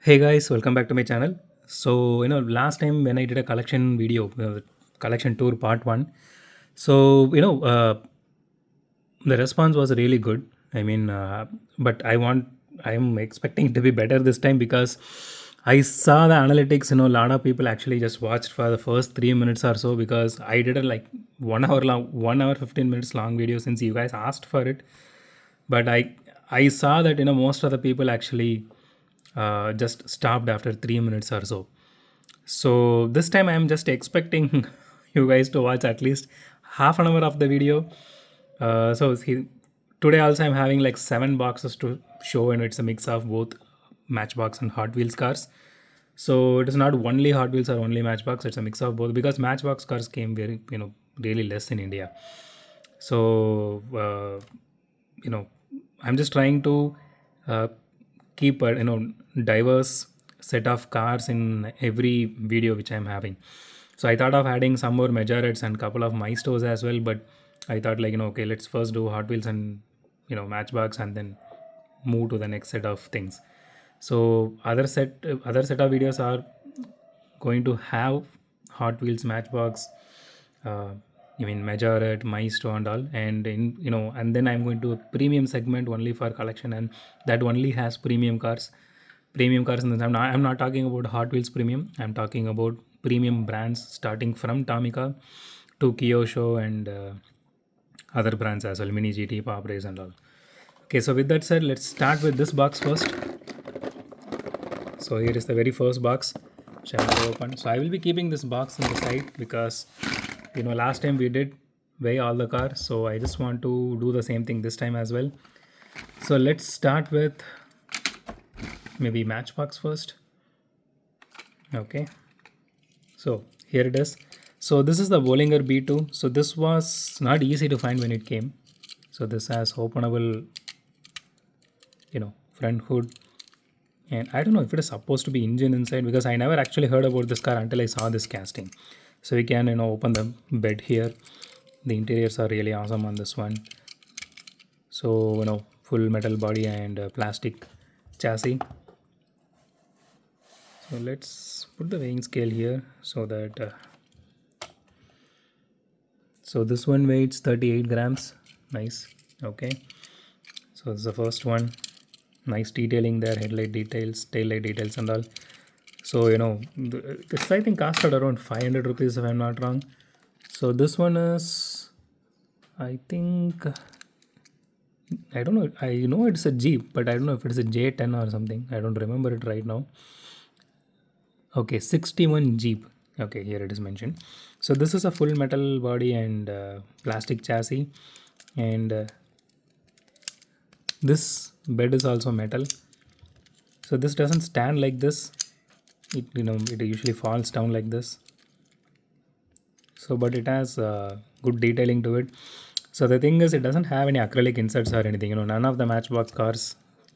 Hey guys, welcome back to my channel. So, last time when I did a collection video, collection tour part one, so, the response was really good. I mean, but I'm expecting it to be better this time because I saw the analytics, a lot of people actually just watched for the first 3 minutes or so because I did a like 1 hour long, 1 hour, 15 minutes long video since you guys asked for it. But I saw that, most of the people actually just stopped after 3 minutes or so. So this time I'm just expecting you guys to watch at least half an hour of the video. Today also I'm having like 7 boxes to show, and it's a mix of both Matchbox and Hot Wheels cars. So it is not only Hot Wheels or only Matchbox. It's a mix of both because Matchbox cars came very, really less in India. So you know, I'm just trying to uh, keep a diverse set of cars in every video which I'm having. So I thought of adding some more majorettes and couple of Maestros as well, but I thought like okay, let's first do Hot Wheels and Matchbox, and then move to the next set of things. So other set of videos are going to have Hot Wheels, Matchbox, uh, I mean Majorette, Maestro, and all, and and then I'm going to a premium segment only for collection, and that only has premium cars. Premium cars, and I'm not talking about Hot Wheels premium. I'm talking about premium brands starting from Tomica to Kyosho and other brands as well, Mini GT, Pop Race, and all. Okay, so with that said, let's start with this box first. So here is the very first box which I will open. So I will be keeping this box on the side because last time we did weigh all the cars, so I just want to do the same thing this time as well. So let's start with maybe Matchbox first. Okay, so here it is. So this is the Bollinger B2. So this was not easy to find when it came. So this has openable front hood, and I don't know if it is supposed to be engine inside because I never actually heard about this car until I saw this casting. So we can open the bed here. The interiors are really awesome on this one. So full metal body and plastic chassis. So let's put the weighing scale here so that so this one weighs 38 grams. Nice. Okay, so this is the first one. Nice detailing there, headlight details, tail light details, and all. So this I think costed around 500 rupees if I'm not wrong. So this one is, I think, I don't know. I know it's a Jeep, but I don't know if it's a J10 or something. I don't remember it right now. Okay, 61 Jeep. Okay, here it is mentioned. So this is a full metal body and plastic chassis, and this bed is also metal. So this doesn't stand like this. It usually falls down like this. So, but it has good detailing to it. So the thing is, it doesn't have any acrylic inserts or anything. None of the Matchbox cars,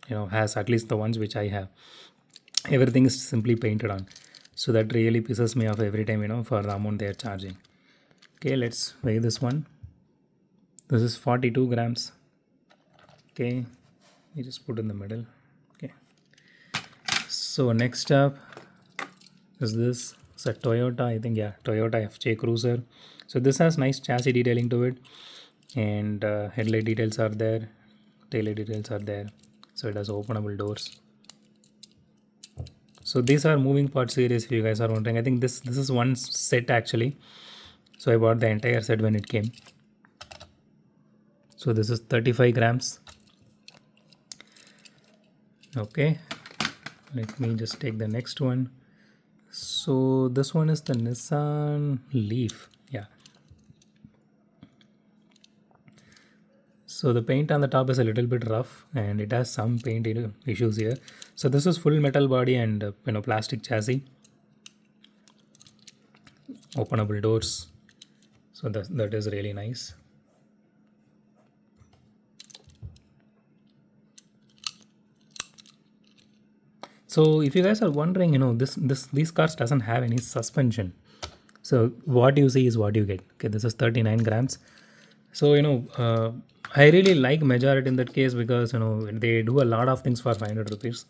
has at least the ones which I have. Everything is simply painted on. So that really pisses me off every time, for the amount they are charging. Okay, let's weigh this one. This is 42 grams. Okay, you just put in the middle. Okay. So next up is this. It's a Toyota, I think, yeah, Toyota FJ Cruiser. So this has nice chassis detailing to it, and headlight details are there, taillight details are there. So it has openable doors. So these are moving part series. If you guys are wondering, I think this is one set actually. So I bought the entire set when it came. So this is 35 grams. Okay, let me just take the next one. So this one is the Nissan Leaf. Yeah. So the paint on the top is a little bit rough, and it has some paint issues here. So this is full metal body and plastic chassis, openable doors. So that is really nice. So if you guys are wondering, these cars doesn't have any suspension. So what you see is what you get. Okay, this is 39 grams. So I really like Majorette in that case because they do a lot of things for 500 rupees.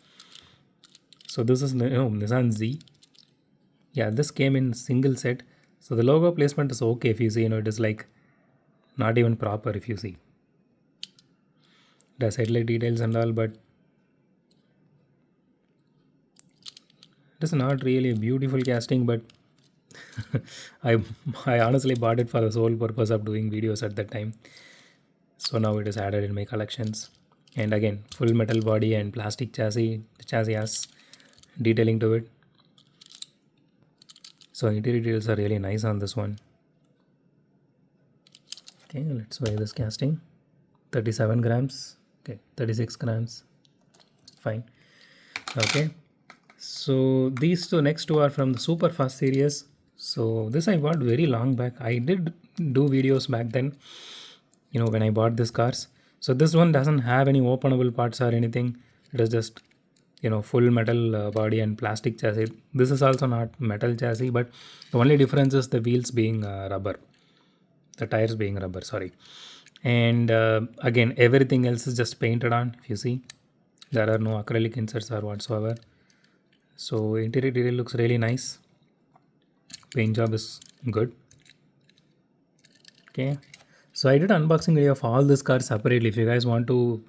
So this is Nissan Z. Yeah, this came in single set. So the logo placement is okay if you see, it is like not even proper if you see. It has headlight details and all, but it is not really a beautiful casting, but I I honestly bought it for the sole purpose of doing videos at that time. So now it is added in my collections. And again, full metal body and plastic chassis. The chassis has detailing to it. So interior details are really nice on this one. Okay, let's weigh this casting. 37 grams. Okay, 36 grams. Fine. Okay. So these two next two are from the super fast series. So this I bought very long back. I did do videos back then, when I bought these cars. So this one doesn't have any openable parts or anything. It is just full metal body and plastic chassis. This is also not metal chassis, but the only difference is the wheels being rubber, the tires being rubber, sorry. And again, everything else is just painted on. If you see, there are no acrylic inserts or whatsoever. So interior detail looks really nice. Paint job is good. Okay, so I did unboxing video of all these cars separately. If you guys want to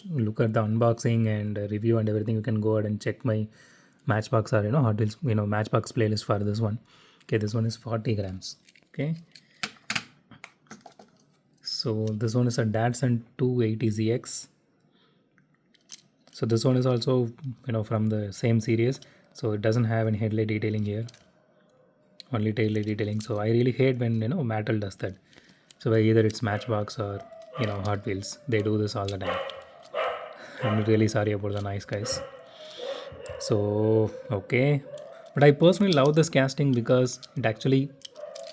look at the unboxing and review and everything, you can go ahead and check my Matchbox or Hot Wheels Matchbox playlist for this one. Okay, this one is 40 grams. Okay, so this one is a Datsun 280ZX. So this one is also from the same series, so it doesn't have any headlight detailing here, only tail light detailing. So I really hate when Mattel does that. So either it's Matchbox or Hot Wheels, they do this all the time. I'm really sorry about the noise, guys. So okay, but I personally love this casting because it actually,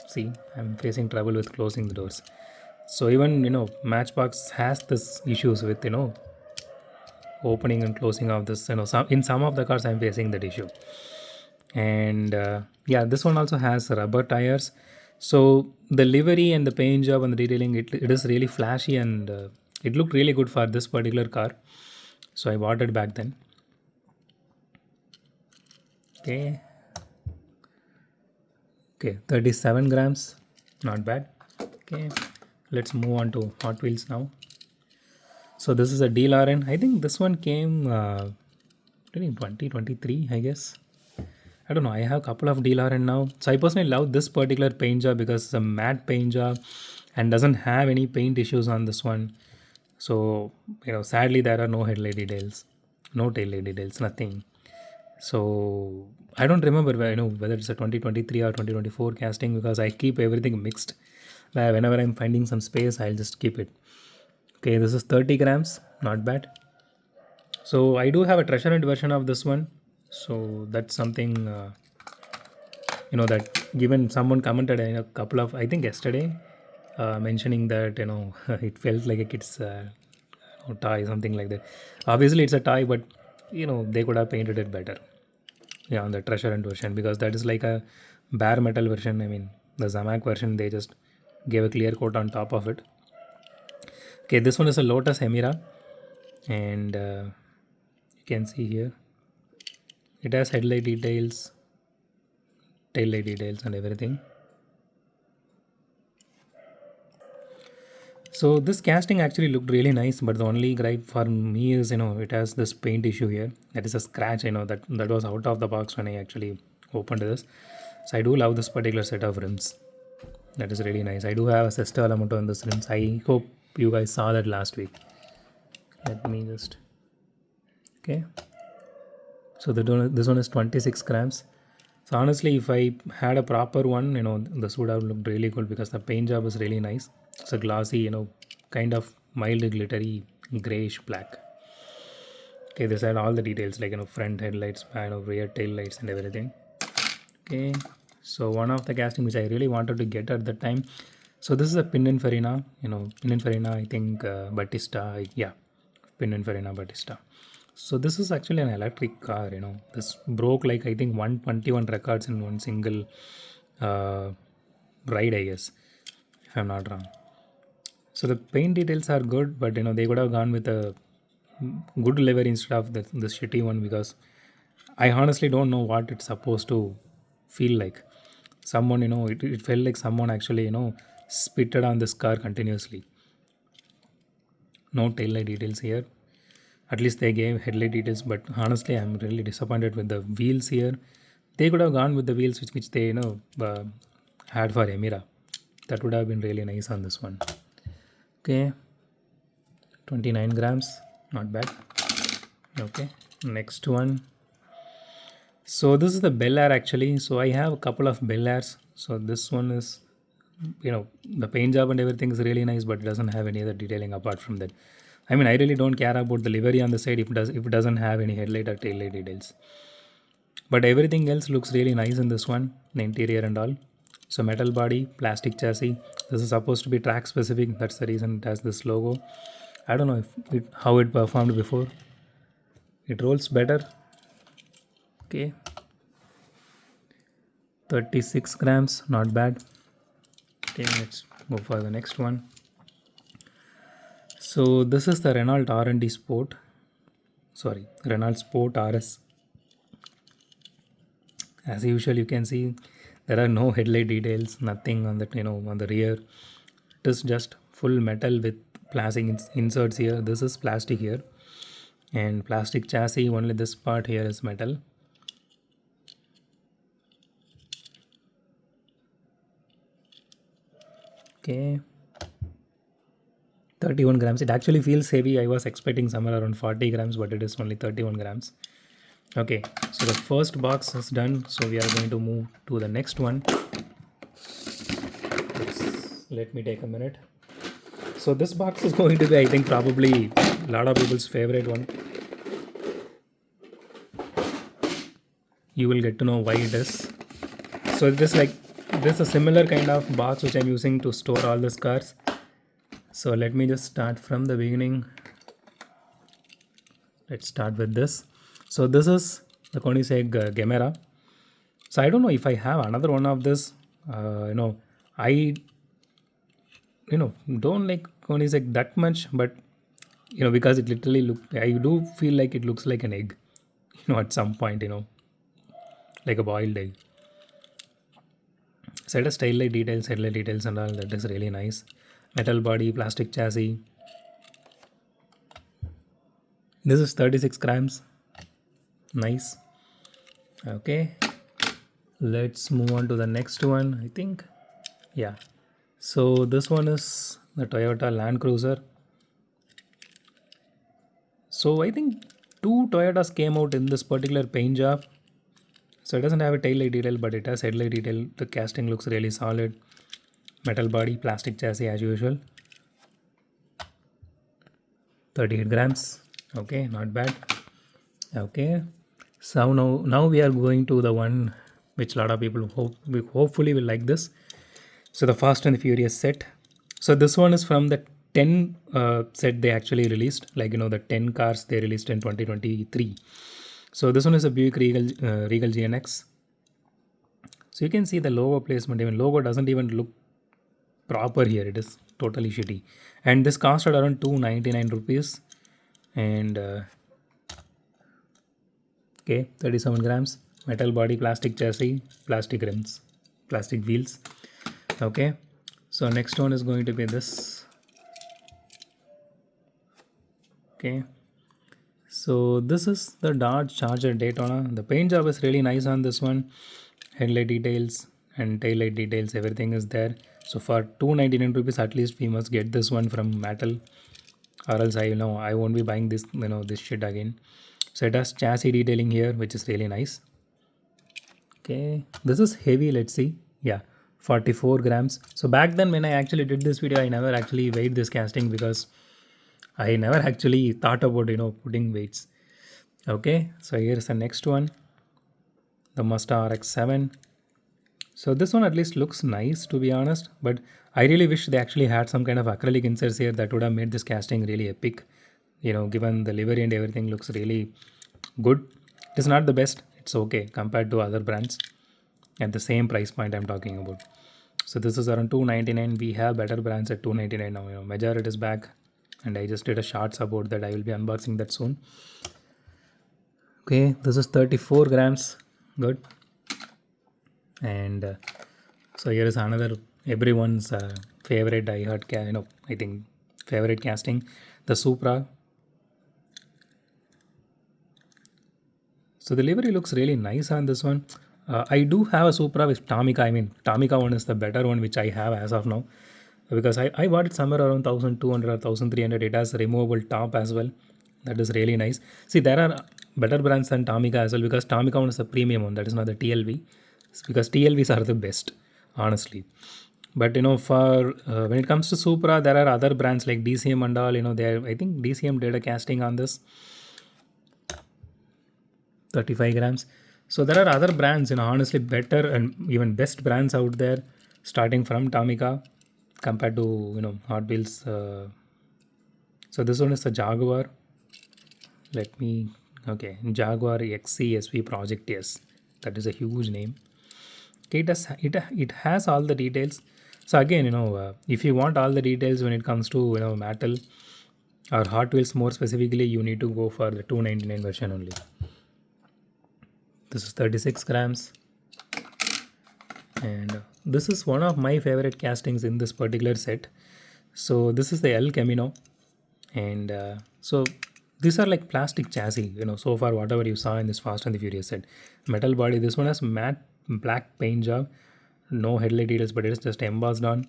see, I'm facing trouble with closing the doors. So even Matchbox has this issues with opening and closing of this. In some of the cars I'm facing that issue. And yeah, this one also has rubber tires. So the livery and the paint job and the detailing, it is really flashy, and it looked really good for this particular car. So I bought it back then. Okay. Okay, 37 grams, not bad. Okay, let's move on to Hot Wheels now. So this is a DeLorean. I think this one came 2023, I guess. I don't know. I have a couple of DeLorean now. So I personally love this particular paint job because it's a matte paint job and doesn't have any paint issues on this one. So sadly there are no headlight details, no tail light details, nothing. So I don't remember whether it's a 2023 or 2024 casting because I keep everything mixed. Whenever I'm finding some space, I'll just keep it. Okay, this is 30 grams, not bad. So I do have a treasure hunt version of this one. So that's something that given someone commented in a couple of, I think yesterday, mentioning that it felt like a kid's toy, something like that. Obviously it's a toy, but they could have painted it better. Yeah, on the treasure hunt version, because that is like a bare metal version. I mean, the Zamac version, they just gave a clear coat on top of it. Okay, this one is a Lotus Emira, and you can see here it has headlight details, tail light details, and everything. So this casting actually looked really nice, but the only gripe for me is it has this paint issue here. That is a scratch. That was out of the box when I actually opened this. So I do love this particular set of rims. That is really nice. I do have a Sesta Alamoto in this rims. I hope you guys saw that last week. Let me just, okay. So this one is 26 grams. So honestly, if I had a proper one, this would have looked really good because the paint job is really nice. It's a glossy, kind of mild glittery grayish black. Okay, this had all the details like front headlights, rear tail lights, and everything. Okay, so one of the casting which I really wanted to get at that time. So this is a Pininfarina, Pininfarina, I think Battista, yeah, Pininfarina Battista. So this is actually an electric car. This broke like I think 121 records in one single ride, I guess, if I'm not wrong. So the paint details are good, but they could have gone with a good livery instead of this shitty one, because I honestly don't know what it's supposed to feel like. Someone, it felt like someone actually, spitted on this car continuously. No tail light details here. At least they gave headlight details, but honestly, I'm really disappointed with the wheels here. They could have gone with the wheels which they had for Emira. That would have been really nice on this one. Okay, 29 grams, not bad. Okay, next one. So this is the Bel Air actually. So I have a couple of Bel Airs. So this one is, the paint job and everything is really nice, but it doesn't have any other detailing apart from that. I mean, I really don't care about the livery on the side if it doesn't have any headlight or tail light details. But everything else looks really nice in this one, the interior and all. So metal body, plastic chassis. This is supposed to be track specific. That's the reason it has this logo. I don't know how it performed before. It rolls better. Okay. 36 grams, not bad. Okay, let's go for the next one. So this is the Renault R&D Sport. Sorry, Renault Sport RS. As usual, you can see there are no headlight details, nothing on that, on the rear. It is just full metal with plastic inserts here. This is plastic here, and plastic chassis. Only this part here is metal. Okay, 31 grams. It actually feels heavy. I was expecting somewhere around 40 grams, but it is only 31 grams. Okay, so the first box is done. So we are going to move to the next one. Let me take a minute. So this box is going to be, I think, probably a lot of people's favorite one. You will get to know why it is. So this is a similar kind of box which I'm using to store all the cars. So let me just start from the beginning. Let's start with this. So this is the Koenigsegg Gemera. So I don't know if I have another one of this. I don't like Koenigsegg that much, but because it literally I do feel like it looks like an egg. At some point, like a boiled egg. So it has tail light details, headlight details, and all. That is really nice. Metal body, plastic chassis. This is 36 grams. Nice. Okay. Let's move on to the next one. I think, yeah. So this one is the Toyota Land Cruiser. So I think 2 Toyotas came out in this particular paint job. So it doesn't have a tail light detail, but it has headlight detail. The casting looks really solid. Metal body, plastic chassis as usual. 38 grams. Okay, not bad. Okay. So now we are going to the one which a lot of people hopefully will like this. So the Fast and the Furious set. So this one is from the 10 set they actually released. The 10 cars they released in 2023. So this one is a Buick Regal GNX. So you can see the logo placement. Even logo doesn't even look proper here. It is totally shitty. And this costed around 299 rupees. And okay, 37 grams. Metal body, plastic chassis, plastic rims, plastic wheels. Okay, so next one is going to be this. Okay, so this is the Dodge Charger Daytona. The paint job is really nice on this one. Headlight details and tail light details, everything is there. So for 299 rupees, at least we must get this one from Mattel, or else I won't be buying this this shit again. So it has chassis detailing here, which is really nice. Okay, this is heavy. Let's see. Yeah, 44 grams. So back then when I actually did this video, I never actually weighed this casting because I never actually thought about putting weights. Okay, so here's the next one, the Mazda RX-7. So this one at least looks nice, to be honest, but I really wish they actually had some kind of acrylic inserts here that would have made this casting really epic. Given the livery and everything looks really good. It is not the best. It's okay compared to other brands at the same price point I'm talking about. So this is around 299. We have better brands at 299 now. Majority is back, and I just did a shorts about that. I will be unboxing that soon. Okay, this is 34 grams. Good. And so here is another everyone's favorite diehard I think favorite casting, the Supra. So the livery looks really nice on this one. I do have a Supra with Tomica. I mean, Tomica one is the better one which I have as of now, because I bought it somewhere around 1200 or 1300. It has a removable top as well. That is really nice. See, there are better brands than Tomica as well, because Tomica one is a premium one. That is not the TLV. It's because TLVs are the best, honestly. But for when it comes to Supra, there are other brands like DCM and all. There I think DCM did a casting on this, 35 grams. So there are other brands, honestly better and even best brands out there, starting from Tomica compared to Hot Wheels. So this one is the Jaguar. Okay, Jaguar XCSV Project S. That is a huge name. Okay, it has all the details. So again, if you want all the details when it comes to Mattel or Hot Wheels more specifically, you need to go for the 299 version only. This is 36 grams. And this is one of my favorite castings in this particular set. So this is the El Camino. And so these are like plastic chassis, so far whatever you saw in this Fast and the Furious set. Metal body. This one has matte black paint job. No headlight details, but it is just embossed on.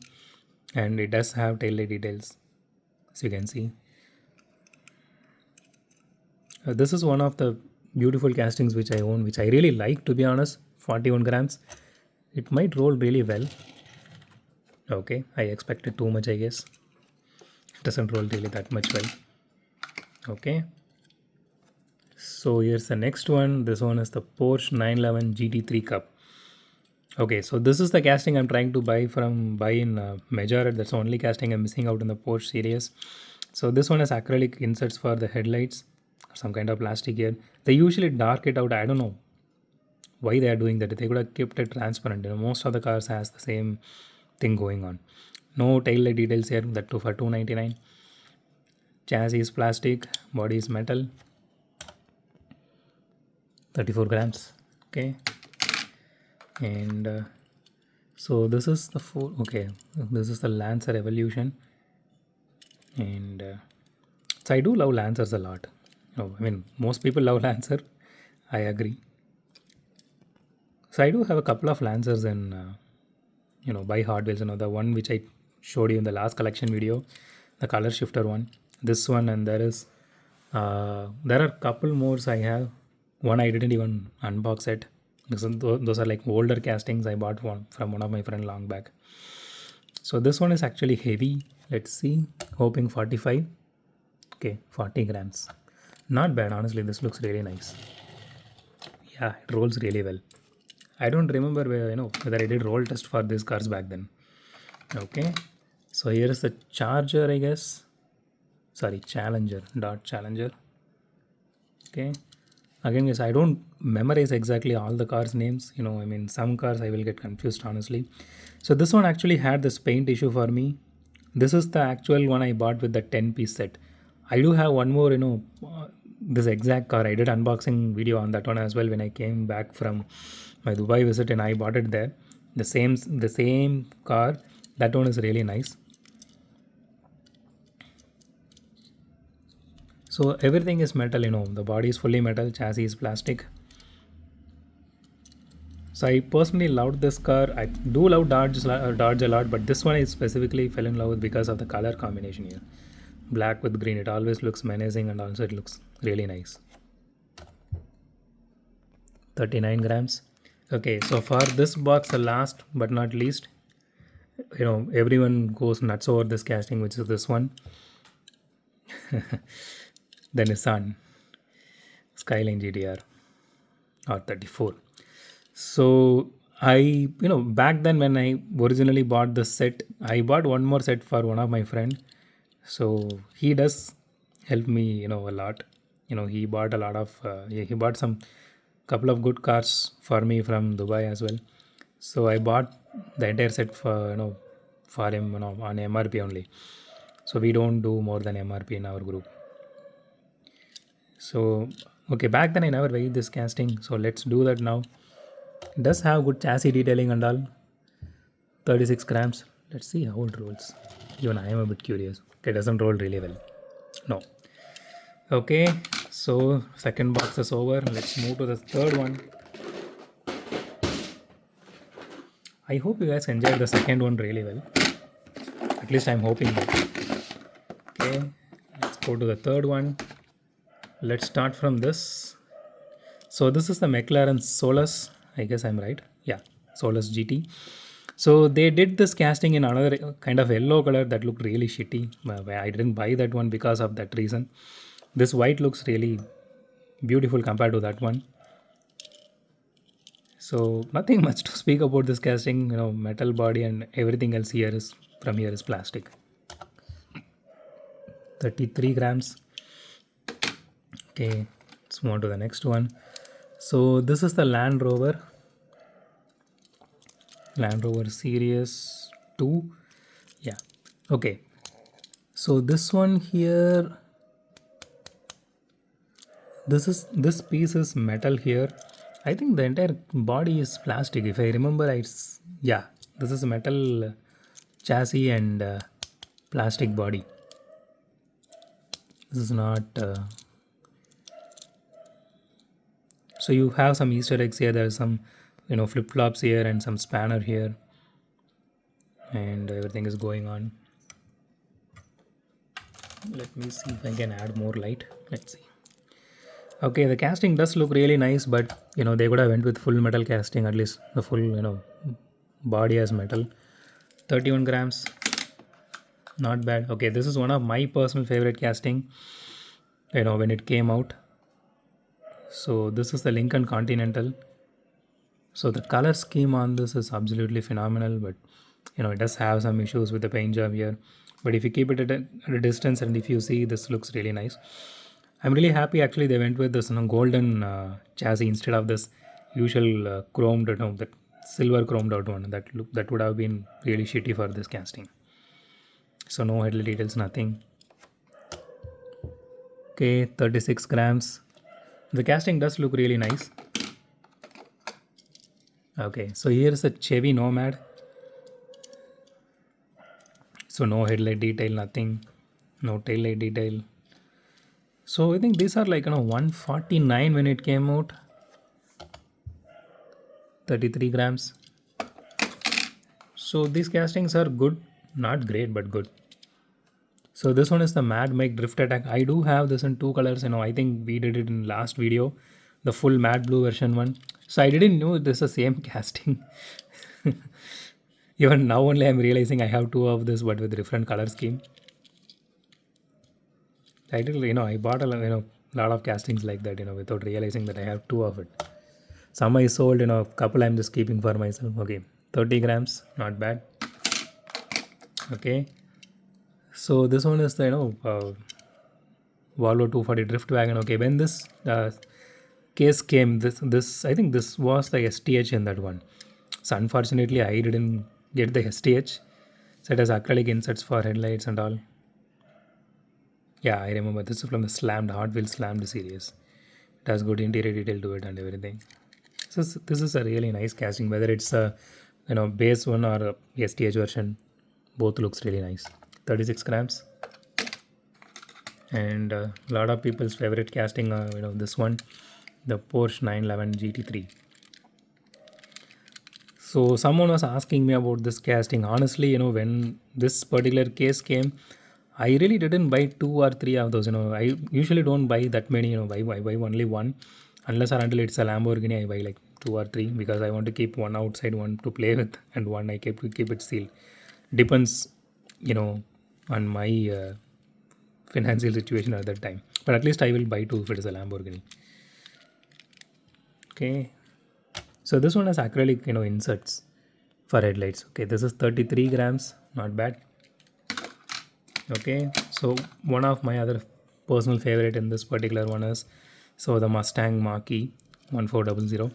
And it does have tail light details, as you can see. This is one of the beautiful castings which I own, which I really like, to be honest. 41 grams. It might roll really well. Okay, I expected too much, I guess. It doesn't roll really that much well. Okay. So here's the next one. This one is the Porsche 911 GT3 Cup. Okay, so this is the casting I'm trying to buy in Majorette. That's the only casting I'm missing out in the Porsche series. So this one has acrylic inserts for the headlights, some kind of plastic here. They usually dark it out. I don't know why they are doing that. They could have kept it transparent. Most of the cars has the same thing going on. No tail light details here. That too for 299. Chassis is plastic, body is metal. 34 grams. Okay. And so this is the this is the Lancer Evolution. And so I do love Lancers a lot. I mean, most people love Lancer. I agree. So I do have a couple of Lancers in by Hot Wheels. The one which I showed you in the last collection video, the color shifter one, this one, and there are a couple more I have. One I didn't even unbox it. Those are like older castings. I bought one from one of my friend long back. So this one is actually heavy. Let's see. Hoping 45. Okay, 40 grams. Not bad, honestly. This looks really nice. Yeah, it rolls really well. I don't remember whether I did roll test for these cars back then. Okay. So here is the Charger, I guess. Sorry, Challenger. Dodge Challenger. Okay. Again, yes, I don't memorize exactly all the cars' names. I mean, some cars I will get confused, honestly. So this one actually had this paint issue for me. This is the actual one I bought with the 10-piece set. I do have one more, this exact car. I did unboxing video on that one as well when I came back from my Dubai visit, and I bought it there. The same car. That one is really nice. So everything is metal, the body is fully metal, chassis is plastic. So I personally loved this car. I do love Dodge a lot, but this one I specifically fell in love with because of the color combination here. Black with green. It always looks menacing, and also it looks really nice. 39 grams. Okay, so for this box, the last but not least, everyone goes nuts over this casting, which is this one. The Nissan Skyline GTR R34. So I, back then when I originally bought the set, I bought one more set for one of my friend. So he does help me, a lot. He bought a lot of, he bought some couple of good cars for me from Dubai as well. So I bought the entire set for him, on MRP only. So we don't do more than MRP in our group. So Okay, back then I never weighed this casting, so let's do that now. It does have good chassis detailing and all. 36 grams. Let's see how it rolls. Even I am a bit curious. Okay, it doesn't roll really well. No. Okay, so second box is over. Let's move to the third one. I hope you guys enjoyed the second one really well. At least I'm hoping that. Okay, let's go to the third one. Let's start from this. So this is the McLaren Solus. I guess I'm right. Yeah, Solus GT. So they did this casting in another kind of yellow color that looked really shitty. I didn't buy that one because of that reason. This white looks really beautiful compared to that one. So nothing much to speak about this casting. Metal body and everything else here is from here is plastic. 33 grams. Okay, let's move on to the next one. So this is the Land Rover Series 2. Yeah. Okay. So this one here, this piece is metal here. I think the entire body is plastic. If I remember, yeah, this is a metal chassis and plastic body. This is not. So you have some Easter eggs here. There's some, flip flops here and some spanner here, and everything is going on. Let me see if I can add more light. Let's see. Okay, the casting does look really nice, but they could have went with full metal casting, at least the full body as metal. 31 grams, not bad. Okay, this is one of my personal favorite casting when it came out. So this is the Lincoln Continental. So the color scheme on this is absolutely phenomenal, but it does have some issues with the paint job here. But if you keep it at a distance and if you see, this looks really nice. I'm really happy actually they went with this golden chassis instead of this usual chromed, that silver chromed out one. That would have been really shitty for this casting. So no headlight details, nothing. Okay, 36 grams. The casting does look really nice. Okay, so here's a Chevy Nomad. So no headlight detail, nothing. No taillight detail. So I think these are like 149 when it came out. 33 grams. So these castings are good, not great, but good. So this one is the Mad Mike Drift Attack. I do have this in two colors. I think we did it in last video, the full matte blue version one. So I didn't know this is the same casting. Even now only I'm realizing I have two of this, but with different color scheme. I did, I bought a lot of castings like that, without realizing that I have two of it. Some I sold, a couple I'm just keeping for myself. Okay, 30 grams, not bad. Okay, so this one is the Volvo 240 Drift Wagon. Okay, when this case came, this I think this was the STH in that one. So unfortunately, I didn't get the STH. So it has acrylic insets for headlights and all. Yeah, I remember this is from the Hot Wheels Slammed series. It has good interior detail to it and everything. So this is a really nice casting, whether it's a base one or a STH version, both looks really nice. 36 grams. And a lot of people's favorite casting, this one, the Porsche 911 GT3. So someone was asking me about this casting. Honestly, when this particular case came, I really didn't buy 2 or 3 of those. I usually don't buy that many. I buy only one, unless or until it's a Lamborghini. I buy like 2 or 3 because I want to keep one outside, one to play with, and one I keep it sealed. Depends, on my financial situation at that time. But at least I will buy 2 if it is a Lamborghini. Okay. So this one has acrylic, inserts for headlights. Okay, this is 33 grams, not bad. Okay, so one of my other personal favorite in this particular one is the Mustang Mach-E 1400.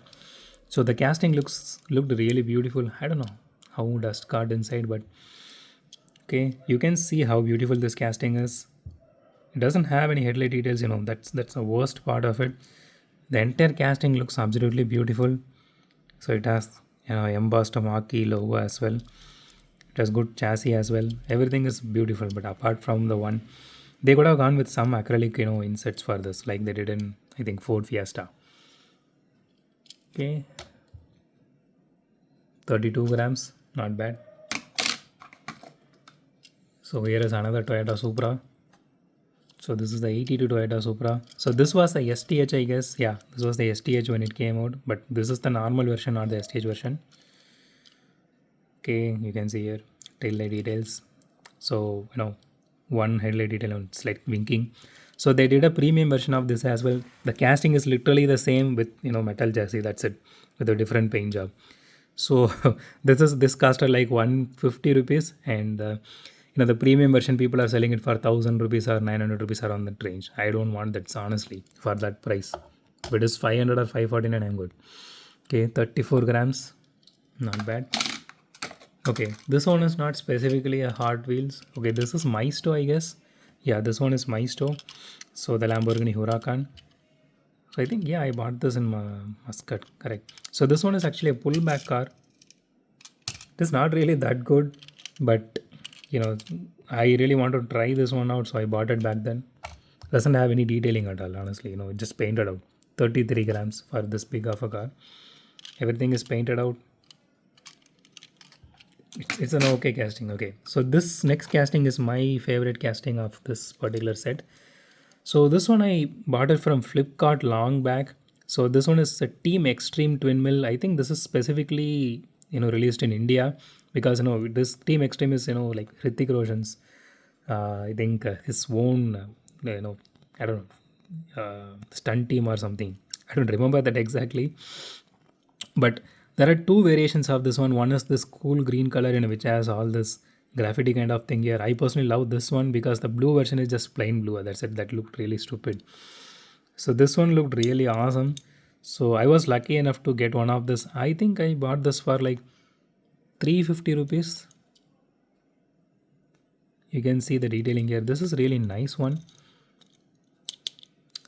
So the casting looked really beautiful. I don't know how dust card inside, but okay, you can see how beautiful this casting is. It doesn't have any headlight details. That's the worst part of it. The entire casting looks absolutely beautiful. So it has embossed marquee logo as well. It has good chassis as well. Everything is beautiful, but apart from the one, they could have gone with some acrylic insets for this, like they did in I think Ford Fiesta. Okay, 32 grams, not bad. So here is another Toyota Supra. So this is the 82 Toyota Supra. So this was the STH, I guess. Yeah, this was the STH when it came out, but this is the normal version, not the STH version. Okay, you can see here tail light details. So one headlight detail and it's like winking. So they did a premium version of this as well. The casting is literally the same with metal chassis. That's it, with a different paint job. So this cost like 150 rupees, and the premium version people are selling it for 1000 rupees or 900 rupees around that range. I don't want that honestly for that price. If it is 500 or 549, I'm good. Okay, 34 grams, not bad. Okay, this one is not specifically a Hot Wheels. Okay, this is Maisto, I guess. Yeah, this one is Maisto. So the Lamborghini Huracan. So I think, yeah, I bought this in Muscat, correct. So this one is actually a pullback car. It is not really that good, but I really want to try this one out, so I bought it back then. Doesn't have any detailing at all, honestly. It just painted out. 33 grams for this big of a car. Everything is painted out. It's an okay casting. Okay, so this next casting is my favorite casting of this particular set. So this one I bought it from Flipkart long back. So this one is a Team Extreme Twin Mill. I think this is specifically released in India because this Team Extreme is like Hrithik Roshan's I think his own I don't know stunt team or something. I don't remember that exactly, but there are two variations of this one. One is this cool green color which has all this graffiti kind of thing here. I personally love this one because the blue version is just plain blue. That's it. That looked really stupid. So this one looked really awesome. So I was lucky enough to get one of this. I think I bought this for like 350 rupees. You can see the detailing here. This is really nice one.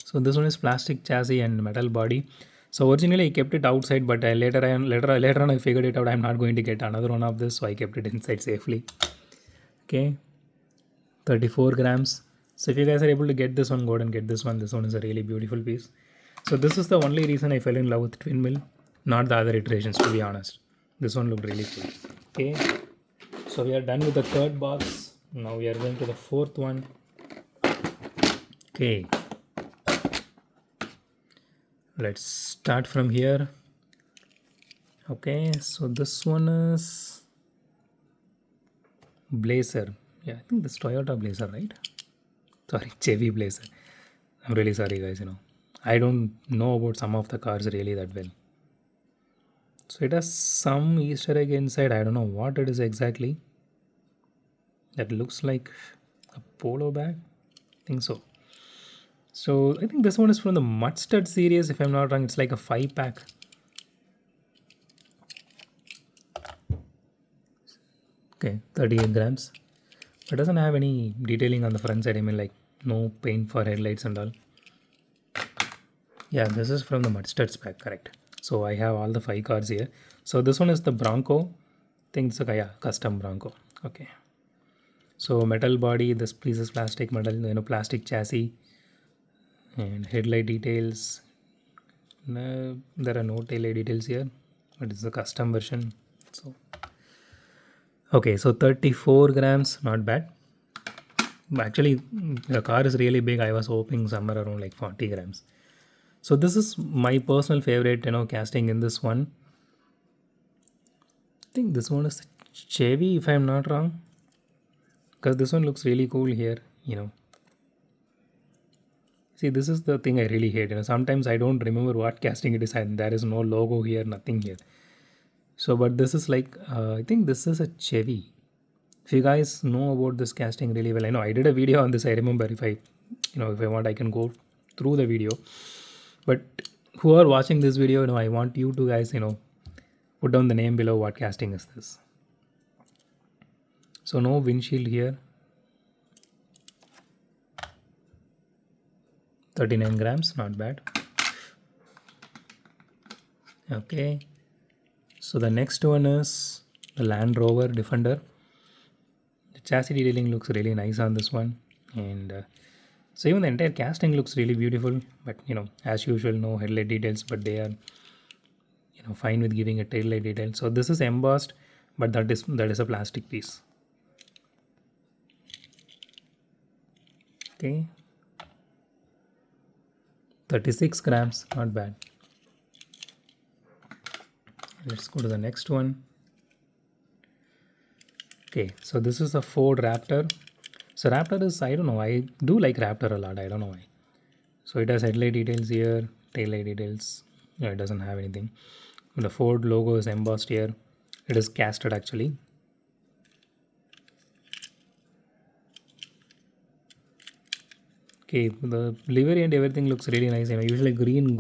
So this one is plastic chassis and metal body. So originally I kept it outside, but later on I figured it out. I'm not going to get another one of this, so I kept it inside safely. Okay, 34 grams. So if you guys are able to get this one, go ahead and get this one. This one is a really beautiful piece. So this is the only reason I fell in love with Twin Mill, not the other iterations, to be honest. This one looked really cool. Okay, so we are done with the third box. Now we are going to the fourth one. Okay, let's start from here. Okay, so this one is Blazer. Yeah, I think this Toyota Blazer, right? Sorry, Chevy Blazer. I'm really sorry, guys. I don't know about some of the cars really that well. So it has some Easter egg inside. I don't know what it is exactly. That looks like a polo bag. I think so. So I think this one is from the Mudstard series. If I'm not wrong, it's like a 5-pack. Okay, 38 grams. It doesn't have any detailing on the front side. I mean, like no paint for headlights and all. Yeah, this is from the Mudstuds pack, correct. So I have all the 5 cars here. So this one is the Bronco. I think it's a custom Bronco. Okay. So metal body, this piece is plastic metal, plastic chassis, and headlight details. There are no tail light details here, but it's a custom version. So okay, so 34 grams, not bad. Actually, the car is really big. I was hoping somewhere around like 40 grams. So this is my personal favorite, casting in this one. I think this one is Chevy, if I'm not wrong, because this one looks really cool here. See, this is the thing I really hate. Sometimes I don't remember what casting it is, and there is no logo here, nothing here. So, but this is like, I think this is a Chevy. If you guys know about this casting really well, I know I did a video on this. I remember if I want, I can go through the video. But who are watching this video, I want you to guys, put down the name below. What casting is this? So no windshield here. 39 grams, not bad. Okay, so the next one is the Land Rover Defender. The chassis detailing looks really nice on this one, and so even the entire casting looks really beautiful. But as usual, no headlight details, but they are fine with giving a tail light detail. So this is embossed, but that is a plastic piece. Okay, 36 grams, not bad. Let's go to the next one. Okay, so this is a Ford Raptor. So Raptor is, I don't know, I do like Raptor a lot, I don't know why. So it has headlight details here, tail light details. No, it doesn't have anything. The Ford logo is embossed here. It is casted actually. Okay, the livery and everything looks really nice. Usually green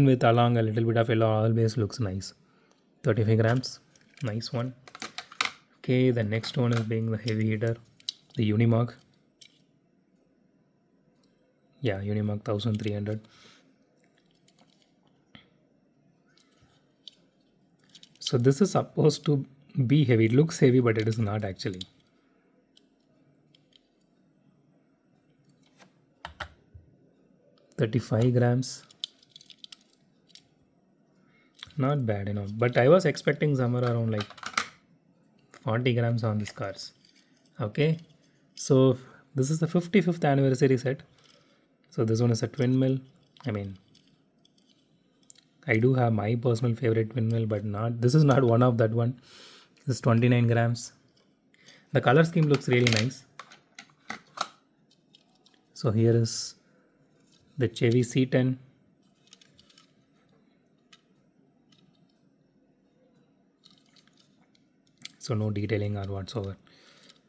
with along a little bit of yellow always looks nice. 35 grams, nice one. Okay, the next one is being the heavy hitter, the Unimog. Yeah, Unimog 1300. So this is supposed to be heavy. It looks heavy, but it is not actually. $35 grams. Not bad, But I was expecting somewhere around like 40 grams on these cars. Okay. So this is the 55th anniversary set. So this one is a twin mill. I mean, I do have my personal favorite twin mill, but this is not one of that one. This is 29 grams. The color scheme looks really nice. So here is the Chevy C10. So no detailing or whatsoever.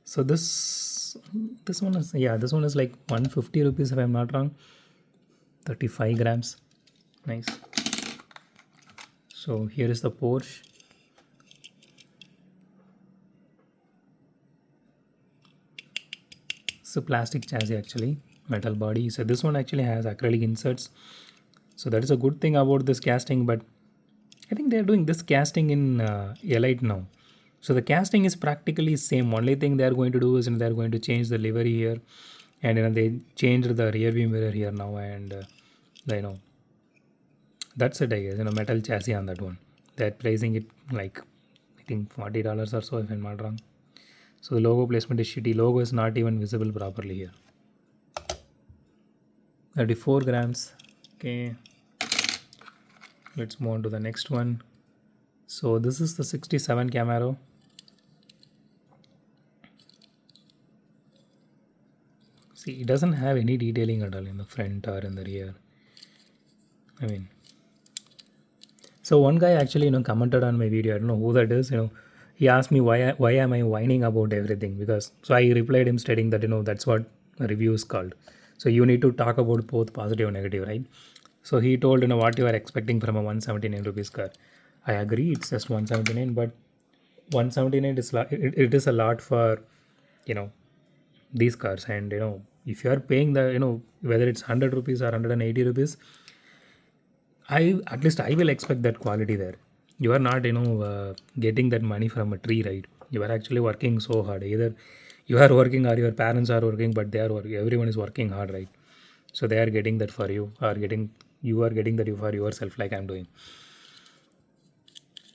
So this one is like 150 rupees if I'm not wrong. 35 grams. Nice. So here is the Porsche. It's a plastic chassis actually, metal body. So this one actually has acrylic inserts. So that is a good thing about this casting, but I think they are doing this casting in Elite now. So the casting is practically same. Only thing they are going to do is they are going to change the livery here, and they changed the rear view mirror here now, and that's it. I guess metal chassis on that one. They're pricing it like I think $40 or so if I'm not wrong. So the logo placement is shitty. Logo is not even visible properly here. 34 grams. Okay. Let's move on to the next one. So this is the 67 Camaro. See, it doesn't have any detailing at all in the front or in the rear. I mean, so one guy actually commented on my video. I don't know who that is. He asked me why am I whining about everything, because so I replied him stating that that's what a review is called. So you need to talk about both positive and negative, right? So he told what you are expecting from a 179 rupees car. I agree, it's just 179, but 179 is it is a lot for these cars. And if you are paying the whether it's 100 rupees or 180 rupees, at least I will expect that quality there. You are not getting that money from a tree, right? You are actually working so hard. Either you are working or your parents are working, but they are working, everyone is working hard, right? So they are getting that for you, or you are getting that for yourself, like I'm doing.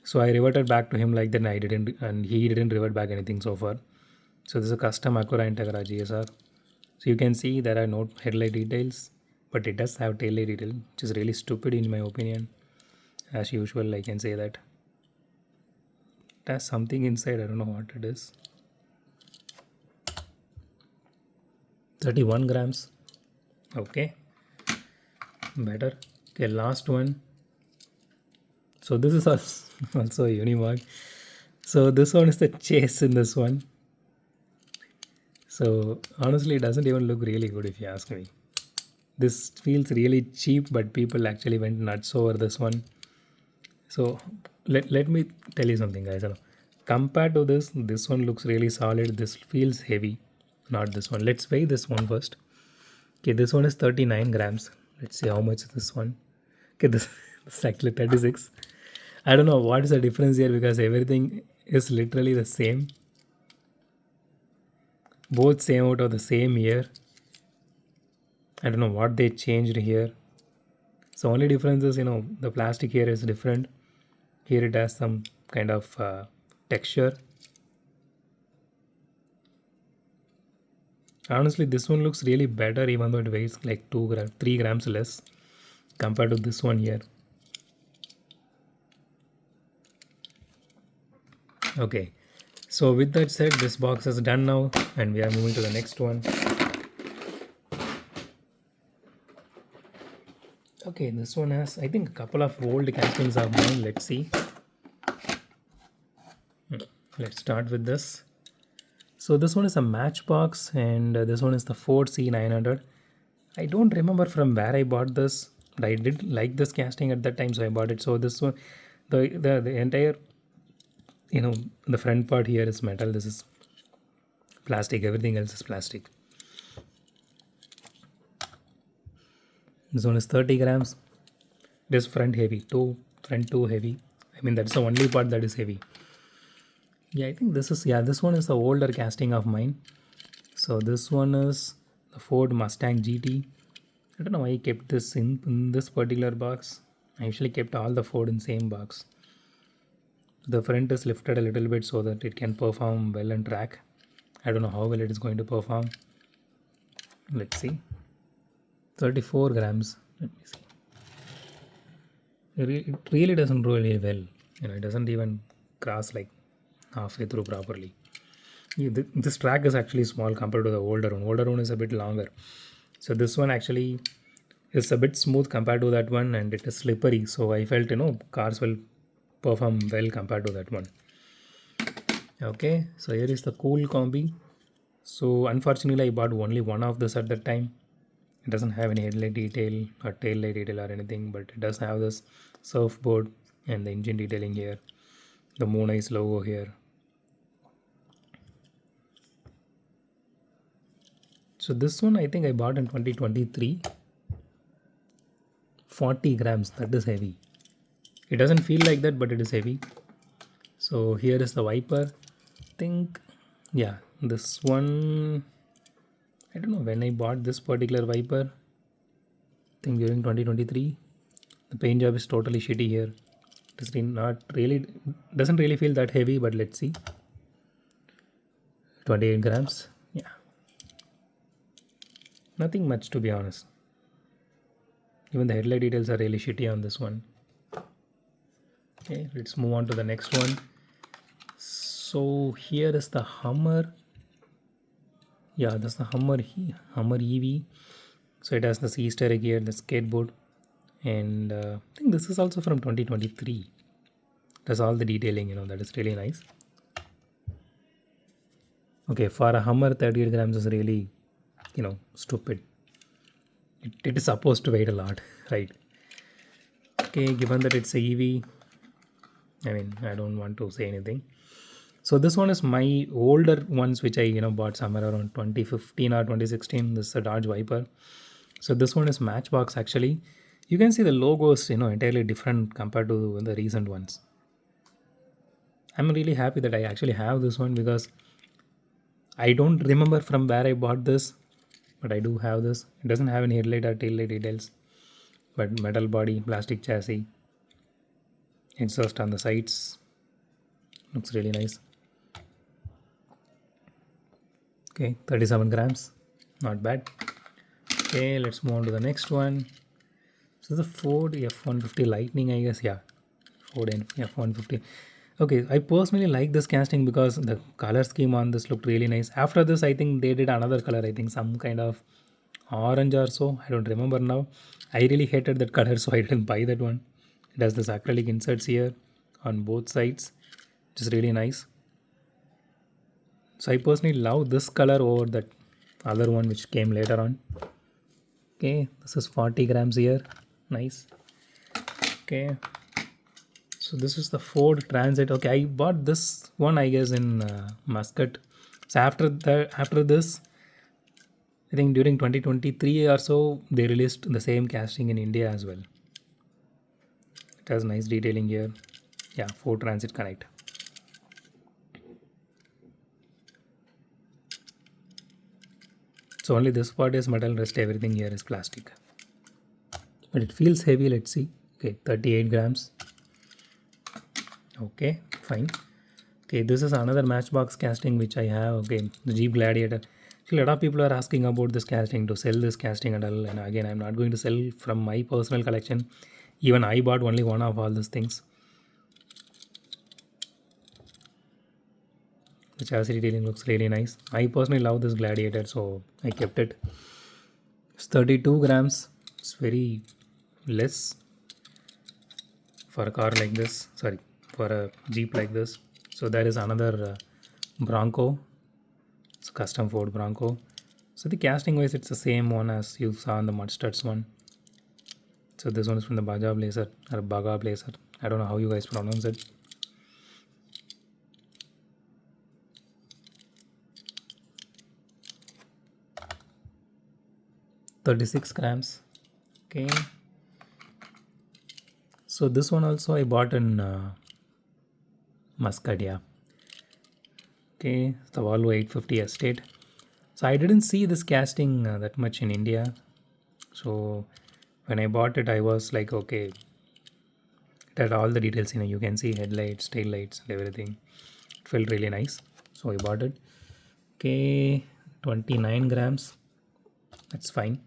So I reverted back to him like that, and I didn't, and he didn't revert back anything so far. So this is a custom Acura Integra GSR. So you can see there are no headlight details, but it does have tail light detail, which is really stupid in my opinion. As usual, I can say that. It has something inside, I don't know what it is. 31 grams. Okay. Better. Okay, last one. So this is also a Unimog. So this one is the chase in this one. So honestly, it doesn't even look really good if you ask me. This feels really cheap, but people actually went nuts over this one. So let me tell you something, guys. Compared to this one looks really solid. This feels heavy, not this one. Let's weigh this one first. Okay, this one is 39 grams. Let's see how much is this one. Okay, It's actually 36. I don't know what is the difference here because everything is literally the same. Both same out of the same year. I don't know what they changed here. So only difference is, the plastic here is different. Here it has some kind of texture. Honestly, this one looks really better even though it weighs like 3 grams less compared to this one here. Okay, so with that said, this box is done now and we are moving to the next one. Okay, this one has, I think, a couple of old castings of mine. Let's see. Let's start with this. So this one is a Matchbox and this one is the Ford C900. I don't remember from where I bought this, but I did like this casting at that time, so I bought it. So this one, the entire, the front part here is metal. This is plastic. Everything else is plastic. This one is 30 grams. This front heavy, front two heavy. I mean, that's the only part that is heavy. Yeah, I think this one is the older casting of mine. So this one is the Ford Mustang GT. I don't know why I kept this in this particular box. I usually kept all the Ford in same box. The front is lifted a little bit so that it can perform well in track. I don't know how well it is going to perform. Let's see. 34 grams. Let me see. It really doesn't roll really well. It doesn't even cross like halfway through properly. This track is actually small compared to the older one. Older one is a bit longer. So this one actually is a bit smooth compared to that one and it is slippery. So I felt, cars will perform well compared to that one. Okay, so here is the cool combi. So unfortunately I bought only one of this at that time. It doesn't have any headlight detail or tail light detail or anything, but it does have this surfboard and the engine detailing here. The Moon Eyes logo here. So this one I think I bought in 2023. 40 grams, that is heavy. It doesn't feel like that, but it is heavy. So here is the wiper. I think, yeah, this one, I don't know when I bought this particular wiper. I think during 2023. The paint job is totally shitty here. It is not really, doesn't really feel that heavy, but let's see. 28 grams. Yeah. Nothing much, to be honest. Even the headlight details are really shitty on this one. Okay, let's move on to the next one. So here is the Hummer. Yeah, that's the Hummer EV. So it has the Easter egg here, the skateboard. And I think this is also from 2023. That's all the detailing, that is really nice. Okay, for a Hummer, 38 grams is really, stupid. It is supposed to weigh a lot, right? Okay, given that it's a EV, I mean, I don't want to say anything. So this one is my older ones, which I, bought somewhere around 2015 or 2016. This is a Dodge Viper. So this one is Matchbox actually. You can see the logo is, entirely different compared to the recent ones. I'm really happy that I actually have this one because I don't remember from where I bought this, but I do have this. It doesn't have any headlight or tail light details, but metal body, plastic chassis, exhaust on the sides. Looks really nice. Okay, 37 grams, not bad. Okay, let's move on to the next one. So the Ford F-150 Lightning, I guess. Yeah, Ford F-150. Okay, I personally like this casting because the color scheme on this looked really nice. After this, I think they did another color. I think some kind of orange or so. I don't remember now. I really hated that color, so I didn't buy that one. It has this acrylic inserts here on both sides, which is really nice. So I personally love this color over that other one which came later on. Okay, this is 40 grams here. Nice. Okay, so this is the Ford Transit. Okay, I bought this one, I guess, in Muscat. So after this, I think during 2023 or so, they released the same casting in India as well. It has nice detailing here. Yeah, 4 transit connect. So only this part is metal, rest everything here is plastic. But it feels heavy, let's see. Okay, 38 grams. Okay, fine. Okay, this is another Matchbox casting which I have. Okay, the Jeep Gladiator. See, a lot of people are asking about this casting, to sell this casting and all. And again, I'm not going to sell from my personal collection. Even I bought only one of all these things. The chassis detailing looks really nice. I personally love this Gladiator, so I kept it. It's 32 grams. It's very less for a car like this. Sorry, for a Jeep like this. So there is another Bronco. It's a custom Ford Bronco. So the casting wise, it's the same one as you saw in the Mudstuds one. So this one is from the Baja Blazer or Baga Blazer. I don't know how you guys pronounce it. $36 grams. Okay. So this one also I bought in Muscat, yeah. Okay, the Volvo 850 Estate. So I didn't see this casting that much in India. So when I bought it, I was like, okay, it had all the details, you can see headlights, tail lights and everything. It felt really nice. So I bought it. Okay, 29 grams. That's fine.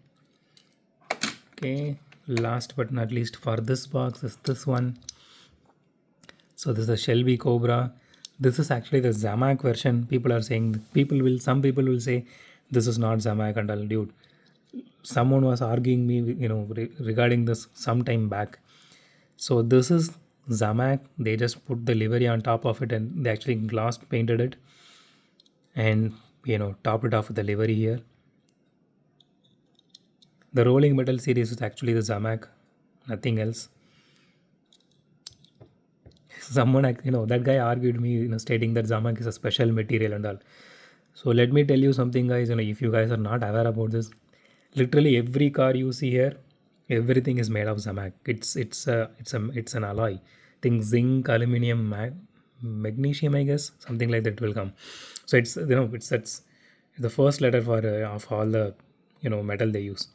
Okay, last but not least for this box is this one. So this is the Shelby Cobra. This is actually the Zamac version. People are saying, some people will say this is not Zamac and all. Dude, someone was arguing me, regarding this some time back. So this is Zamac. They just put the livery on top of it and they actually gloss painted it and topped it off with the livery here. The rolling metal series is actually the Zamac, nothing else. Someone, that guy argued me, stating that Zamac is a special material and all. So let me tell you something, guys. If you guys are not aware about this, literally every car you see here, everything is made of Zamac. It's an alloy. Think zinc, aluminium, magnesium, I guess, something like that will come. So that's the first letter for of all the metal they use.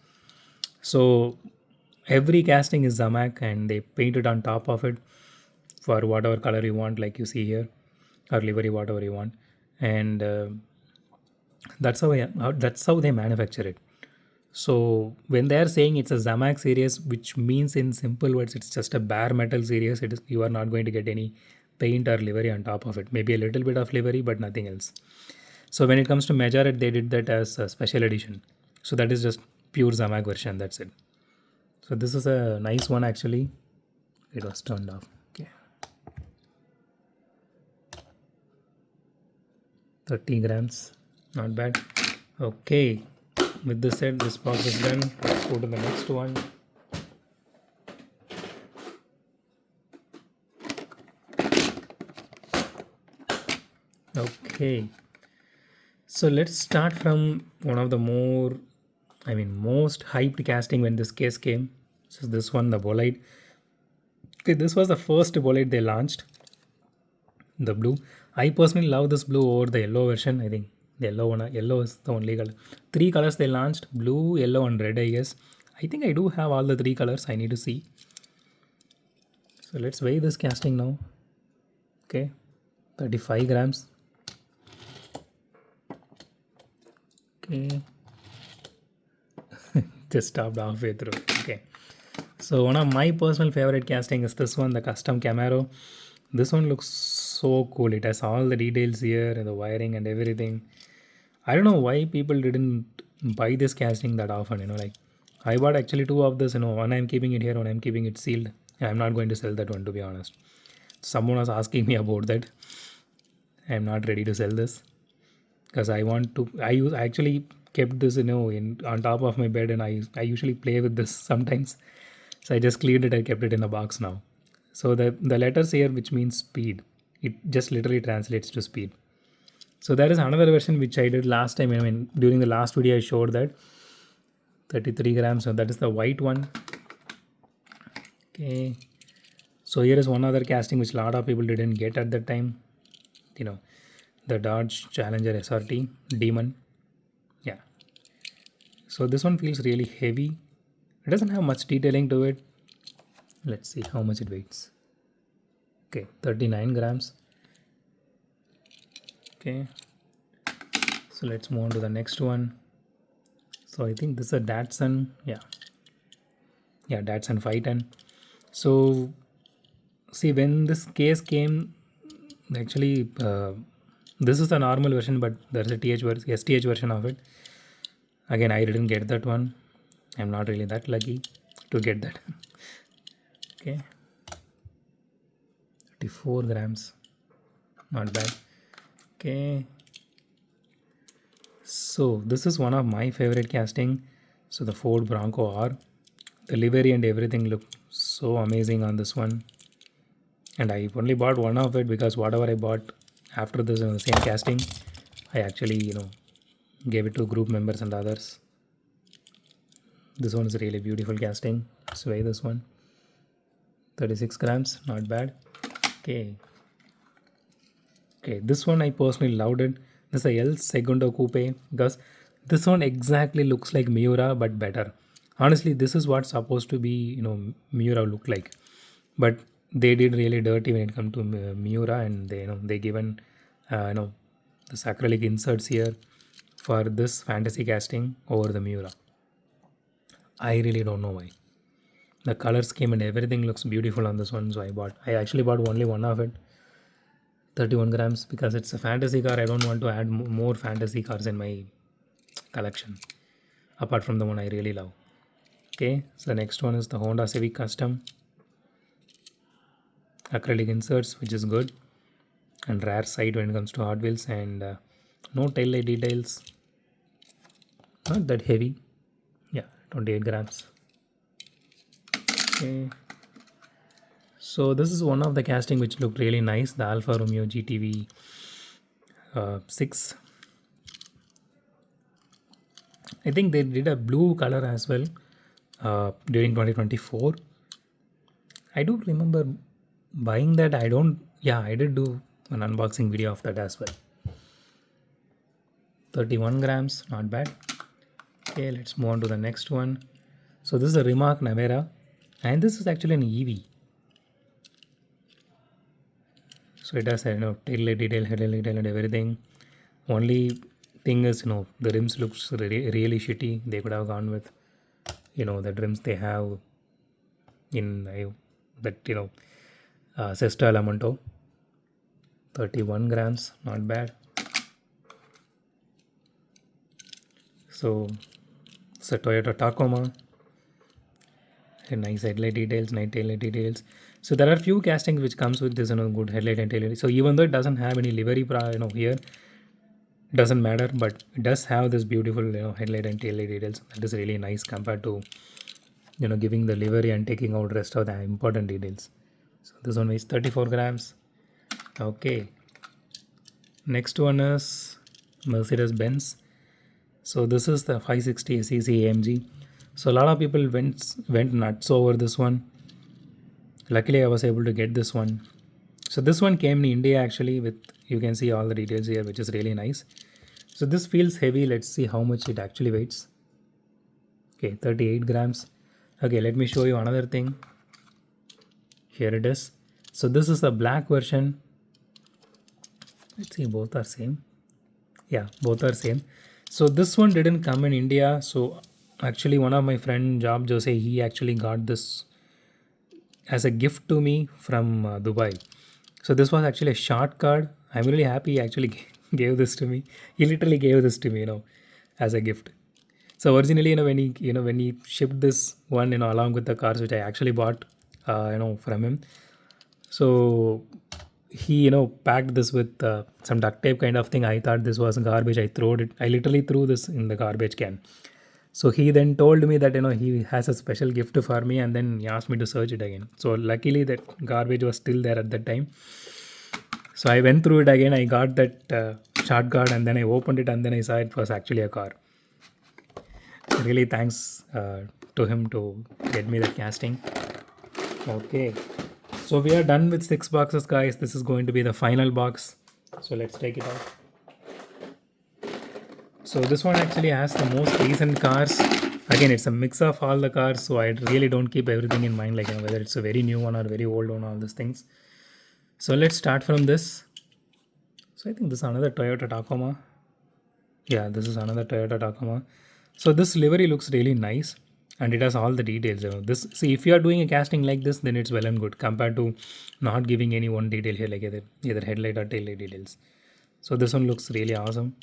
So every casting is Zamac and they paint it on top of it for whatever color you want, like you see here, or livery, whatever you want. And that's how they manufacture it. So when they are saying it's a Zamac series, which means in simple words, it's just a bare metal series. You are not going to get any paint or livery on top of it. Maybe a little bit of livery, but nothing else. So when it comes to Majorette, they did that as a special edition. So that is just pure Zamac version. That's it. So this is a nice one actually. It was turned off. Okay. 30 grams. Not bad. Okay. With this said, this box is done. Let's go to the next one. Okay. So let's start from one of the most hyped casting when this case came. So this one, the Bolide. Okay, this was the first Bolide they launched. The blue. I personally love this blue over the yellow version. I think the yellow is the only color. 3 colors they launched: blue, yellow, and red, I guess. I think I do have all the 3 colors. I need to see. So let's weigh this casting now. Okay, 35 grams. Okay. Just stopped halfway through. Okay. So one of my personal favorite casting is this one, the custom Camaro. This one looks so cool. It has all the details here and the wiring and everything. I don't know why people didn't buy this casting that often. Like I bought actually 2 of this. One I'm keeping it here, one I'm keeping it sealed. And I'm not going to sell that one, to be honest. Someone was asking me about that. I'm not ready to sell this because I want to. I actually kept this, on top of my bed, and I usually play with this sometimes. So I just cleaned it. I kept it in the box now. So the letters here, which means speed, it just literally translates to speed. So there is another version which I did last time. During the last video I showed that 33 grams. So that is the white one. Okay. So here is one other casting which a lot of people didn't get at that time. You know, the Dodge Challenger SRT Demon. Yeah. So this one feels really heavy. It doesn't have much detailing to it. Let's see how much it weighs. Okay, 39 grams. Okay. So let's move on to the next one. So I think this is a Datsun. Yeah. Yeah, Datsun 510. So see, when this case came, actually, this is the normal version, but there's a STH version of it. Again, I didn't get that one. I'm not really that lucky to get that. Okay, 34 grams, not bad. Okay, so this is one of my favorite casting. So the Ford Bronco R, the livery and everything look so amazing on this one. And I only bought one of it because whatever I bought after this in the same casting, I actually gave it to group members and others. This one is really beautiful casting. Let's weigh this one. 36 grams, not bad. Okay. Okay, this one I personally loved it. This is a El Segundo Coupe because this one exactly looks like Miura but better. Honestly, this is what's supposed to be, Miura look like. But they did really dirty when it comes to Miura, and they given, this acrylic inserts here for this fantasy casting over the Miura. I really don't know why. The color scheme and everything looks beautiful on this one, so I actually bought only one of it. 31 grams because it's a fantasy car. I don't want to add more fantasy cars in my collection apart from the one I really love. Okay, so the next one is the Honda Civic Custom. Acrylic inserts, which is good, and rare sight when it comes to Hot Wheels, and no tail light details. Not that heavy. Yeah, 28 grams. Okay. So this is one of the casting which looked really nice, the Alfa Romeo GTV 6. I think they did a blue color as well during 2024. I do remember buying that. I did do an unboxing video of that as well. 31 grams, not bad. Okay, let's move on to the next one. So this is a Rimac Navara, and this is actually an EV. So it has tail light detail, headlight detail, and everything. Only thing is, the rims looks really shitty. They could have gone with, the rims they have in Sesta Elemento. 31 grams, not bad. So it's a Toyota Tacoma. Nice headlight details, nice tail light details. So there are few castings which comes with this good headlight and tail light. So even though it doesn't have any livery here, doesn't matter, but it does have this beautiful headlight and tail light details. That is really nice compared to giving the livery and taking out rest of the important details. So this one weighs 34 grams. Okay, next one is Mercedes-Benz. So this is the 560cc AMG. So a lot of people went nuts over this one. Luckily I was able to get this one. So this one came in India actually with, you can see all the details here, which is really nice. So this feels heavy. Let's see how much it actually weighs. Okay, 38 grams. Okay, let me show you another thing. Here it is. So this is the black version. Let's see, both are same. Yeah, both are same. So this one didn't come in India. So actually one of my friend Job Jose, he actually got this as a gift to me from Dubai. So this was actually a short card. I'm really happy he actually gave this to me. He literally gave this to me, as a gift. So originally, when he shipped this one, along with the cars which I actually bought, from him. So he, packed this with some duct tape kind of thing. I thought this was garbage. I literally threw this in the garbage can. So he then told me that, he has a special gift for me, and then he asked me to search it again. So luckily that garbage was still there at that time. So I went through it again. I got that short card, and then I opened it, and then I saw it was actually a car. Really thanks to him to get me that casting. Okay. So we are done with 6 boxes, guys. This is going to be the final box. So let's take it out. So this one actually has the most recent cars. Again, it's a mix of all the cars, so I really don't keep everything in mind, like whether it's a very new one or very old one, all these things. So let's start from this. So I think this is another Toyota Tacoma. Yeah, this is another Toyota Tacoma. So this livery looks really nice, and it has all the details. This, see, if you are doing a casting like this, then it's well and good compared to not giving any one detail here, like either headlight or tail light details. So this one looks really awesome.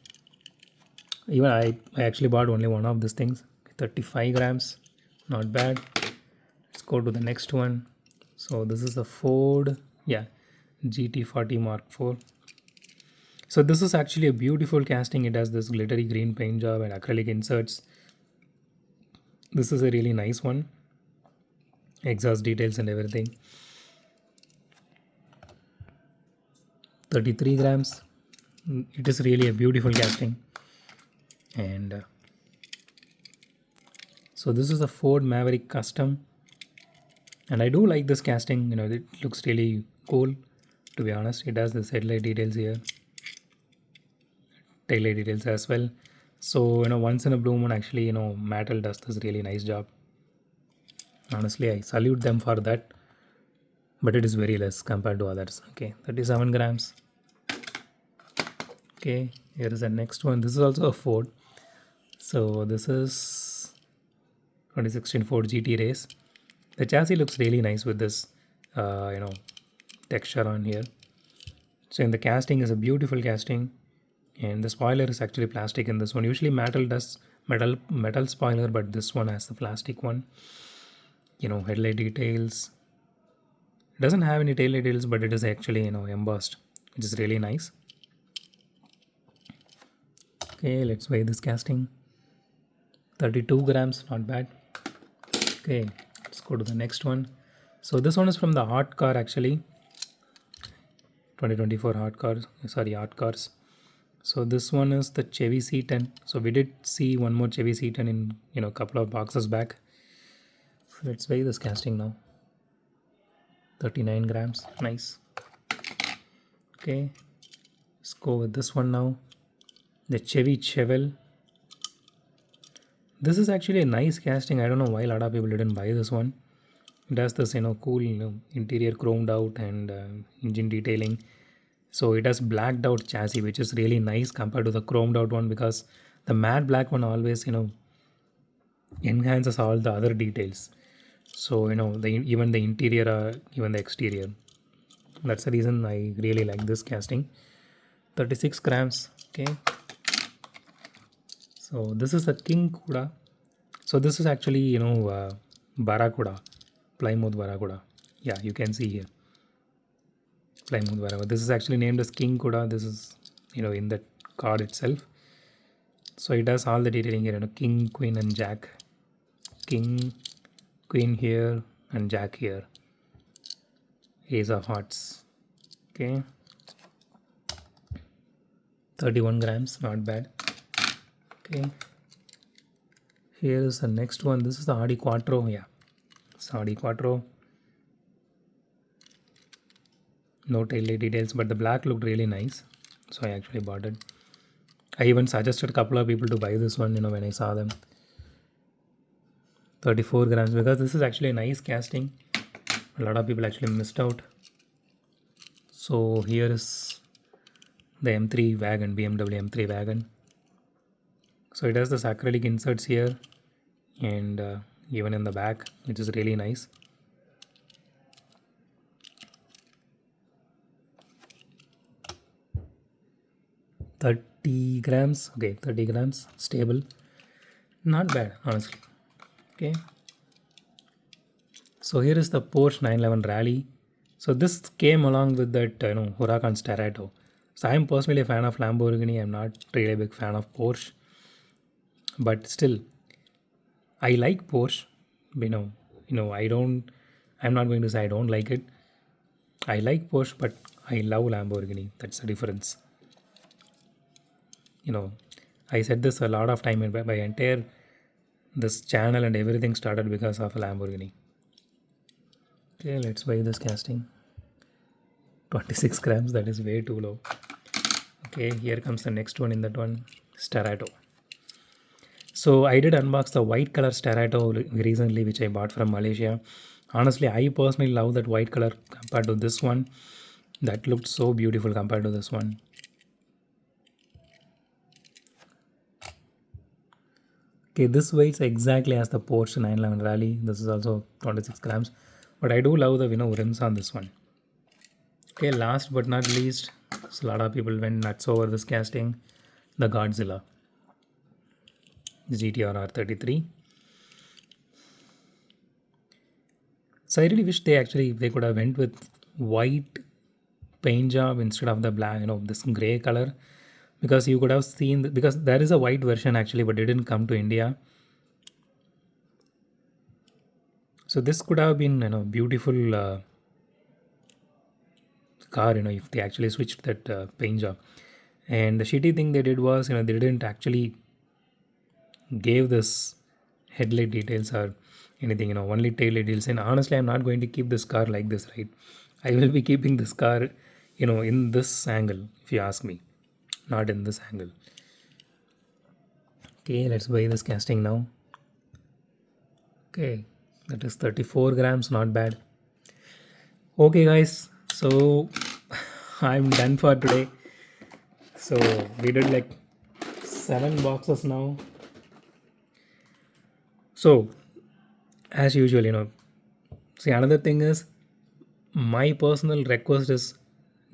Even I actually bought only one of these things. 35 grams, not bad. Let's go to the next one. So this is a Ford, yeah, GT40 Mark IV. So this is actually a beautiful casting. It has this glittery green paint job and acrylic inserts. This is a really nice one. Exhaust details and everything. 33 grams. It is really a beautiful casting. And so this is a Ford Maverick Custom. And I do like this casting. It looks really cool, to be honest. It has the headlight details here. Taillight details as well. So, once in a blue moon, actually, Mattel does this really nice job. Honestly, I salute them for that. But it is very less compared to others. Okay, 37 grams. Okay, here is the next one. This is also a Ford. So this is 2016 Ford GT Race. The chassis looks really nice with this, texture on here. So in the casting is a beautiful casting, and the spoiler is actually plastic in this one. Usually Mattel does metal spoiler, but this one has the plastic one. Headlight details. It doesn't have any tail light details, but it is actually embossed, which is really nice. Okay, let's weigh this casting. 32 grams, not bad. Okay, let's go to the next one. So this one is from the Hot Car, actually. 2024 Hot Cars. So this one is the Chevy C10. So we did see one more Chevy C10 in a couple of boxes back. So let's weigh this casting now. 39 grams, nice. Okay, let's go with this one now. The Chevy Chevelle. This is actually a nice casting. I don't know why a lot of people didn't buy this one. It has this cool interior chromed out and engine detailing. So it has blacked out chassis, which is really nice compared to the chromed out one, because the matte black one always enhances all the other details. So even the interior, even the exterior. That's the reason I really like this casting. 36 grams. Okay. So this is a King Kuda. So this is actually Barracuda, Plymouth Barracuda. Yeah, you can see here. Plymouth Barracuda. This is actually named as King Kuda. This is in the card itself. So it has all the detailing here. King, Queen, and Jack. King, Queen here, and Jack here. Ace of Hearts. Okay. 31 grams, not bad. Okay. Here is the next one. This is the Audi Quattro. Yeah, it's Audi Quattro. No taillight details, but the black looked really nice, so I actually bought it. I even suggested a couple of people to buy this one, when I saw them. 34 grams, because this is actually a nice casting. A lot of people actually missed out. So here is the M3 wagon, BMW M3 wagon. So it has the acrylic inserts here, and even in the back, which is really nice. $30 grams. Okay, 30 grams, stable. Not bad, honestly. Okay. So here is the Porsche 911 Rally. So this came along with that Huracan Sterato. So I'm personally a fan of Lamborghini. I'm not really a big fan of Porsche, but still, I like Porsche. I'm not going to say I don't like it. I like Porsche, but I love Lamborghini. That's the difference. I said this a lot of time. My entire this channel and everything started because of Lamborghini. Okay, let's buy this casting. 26 grams, that is way too low. Okay, here comes the next one in that one, Sterato. So I did unbox the white color Sterato recently, which I bought from Malaysia. Honestly, I personally love that white color compared to this one. That looked so beautiful compared to this one. Okay, this weighs exactly as the Porsche 911 Rally. This is also 26 grams. But I do love the rims on this one. Okay, last but not least, so a lot of people went nuts over this casting, the Godzilla, the GTR R33. So I really wish they could have went with white paint job instead of the black, this gray color, because you could have seen because there is a white version actually, but it didn't come to India. So this could have been beautiful car, if they actually switched that paint job. And the shitty thing they did was, they didn't actually gave this headlight details or anything, only tail light details. And honestly, I'm not going to keep this car like this, right? I will be keeping this car, in this angle, if you ask me, not in this angle. Okay, let's buy this casting now. Okay, that is 34 grams, not bad. Okay, guys, so I'm done for today. So we did like 7 boxes now. So as usual, see, another thing is, my personal request is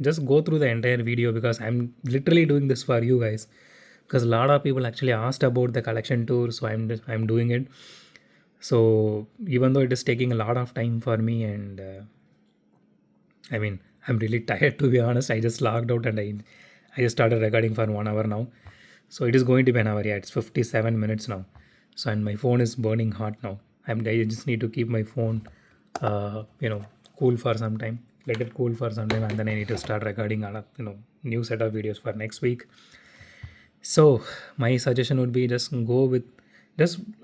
just go through the entire video, because I'm literally doing this for you guys, because a lot of people actually asked about the collection tour, so I'm doing it. So even though it is taking a lot of time for me, and I mean, I'm really tired, to be honest. I just logged out and I just started recording for 1 hour now. So it is going to be an hour. Yeah, it's 57 minutes now. So, and my phone is burning hot now. I just need to keep my phone, cool for some time. Let it cool for some time, and then I need to start recording a new set of videos for next week. So my suggestion would be just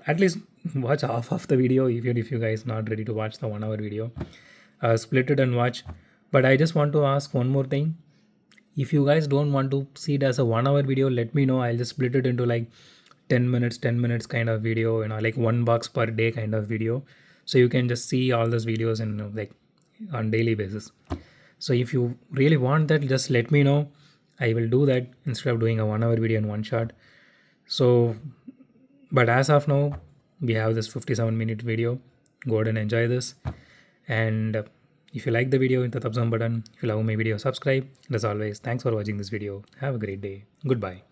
at least watch half of the video, even if you guys not ready to watch the 1 hour video. Split it and watch. But I just want to ask one more thing. If you guys don't want to see it as a 1 hour video, let me know. I'll just split it into like 10 minutes kind of video, like $1 per day kind of video. So you can just see all those videos in like on daily basis. So if you really want that, just let me know. I will do that instead of doing a 1 hour video in one shot. So, but as of now, we have this 57-minute video. Go ahead and enjoy this. And if you like the video, hit the thumbs up button. If you love my video, subscribe. And as always, thanks for watching this video. Have a great day. Goodbye.